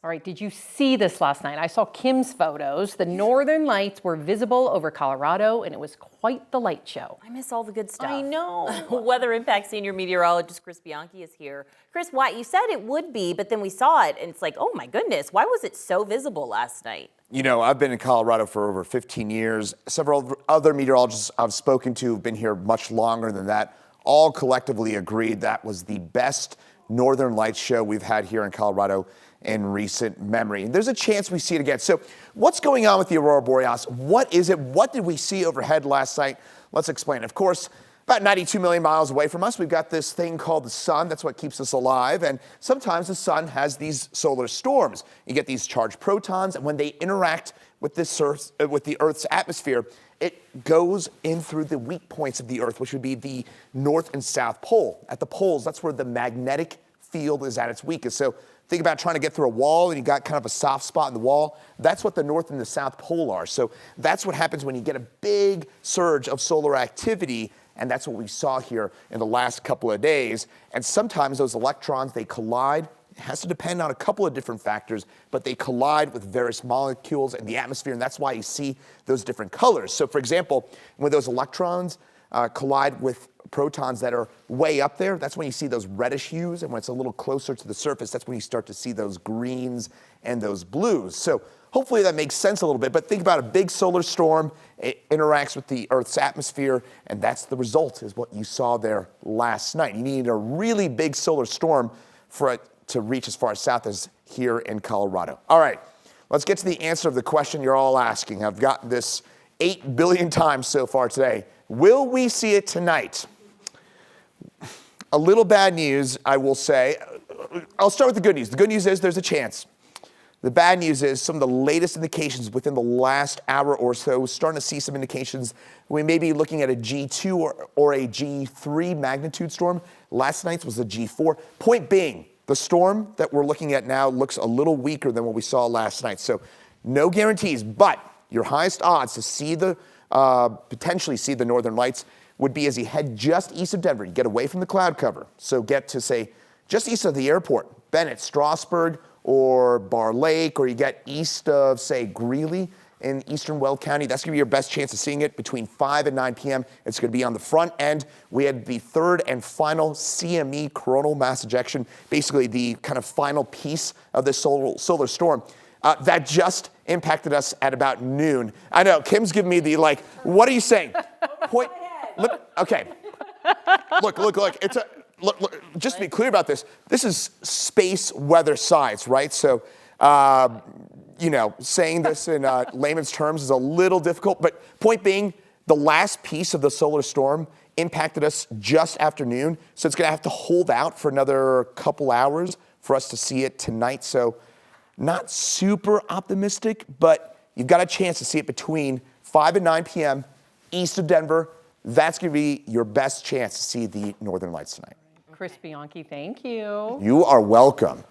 All right, did you see this last night? I saw Kim's photos. The northern lights were visible over Colorado, and it was quite the light show. I miss all the good stuff. I know. Weather Impact senior meteorologist Chris Bianchi is here. Chris, why you said it would be, but then we saw it, and it's like, oh my goodness, why was it so visible last night? You know, I've been in Colorado for over 15 years. Several other meteorologists I've spoken to have been here much longer than that. All collectively agreed that was the best northern lights show we've had here in Colorado in recent memory. And there's a chance we see it again. So what's going on with the Aurora borealis? What is it? What did we see overhead last night? Let's explain. Of course, about 92 million miles away from us, we've got this thing called the sun. That's what keeps us alive. And sometimes the sun has these solar storms. You get these charged protons, and when they interact with the Earth's atmosphere, it goes in through the weak points of the Earth, which would be the North and South Pole. At the poles, that's where the magnetic field is at its weakest. So think about trying to get through a wall and you got kind of a soft spot in the wall. That's what the North and the South Pole are. So that's what happens when you get a big surge of solar activity. And that's what we saw here in the last couple of days. And sometimes those electrons, they collide. It has to depend on a couple of different factors, but they collide with various molecules in the atmosphere, and that's why you see those different colors. So for example, when those electrons collide with protons that are way up there, that's when you see those reddish hues, and when it's a little closer to the surface, that's when you start to see those greens and those blues. So hopefully that makes sense a little bit, but think about a big solar storm. It interacts with the Earth's atmosphere, and that's the result, is what you saw there last night. You need a really big solar storm for it to reach as far south as here in Colorado. All right, let's get to the answer of the question you're all asking. I've gotten this 8 billion times so far today. Will we see it tonight? A little bad news, I will say. I'll start with the good news. The good news is there's a chance. The bad news is some of the latest indications within the last hour or so, we're starting to see some indications. We may be looking at a G2 or a G3 magnitude storm. Last night's was a G4. Point being, the storm that we're looking at now looks a little weaker than what we saw last night. So no guarantees, but your highest odds to see potentially see the northern lights would be as you head just east of Denver. You get away from the cloud cover. So get to, say, just east of the airport, Bennett, Strasburg, or Bar Lake, or you get east of, say, Greeley in eastern Weld County. That's going to be your best chance of seeing it between 5 and 9 p.m. It's going to be on the front end. We had the third and final CME coronal mass ejection, basically the kind of final piece of this solar storm. That just impacted us at about noon. I know, Kim's giving me the, like, what are you saying? Point. Look, okay. Look. It's look. Just to be clear about this, this is space weather science, right? So, you know, saying this in layman's terms is a little difficult. But point being, the last piece of the solar storm impacted us just after noon. So it's going to have to hold out for another couple hours for us to see it tonight. So not super optimistic, but you've got a chance to see it between 5 and 9 p.m. east of Denver. That's going to be your best chance to see the northern lights tonight. Chris Bianchi, thank you. You are welcome.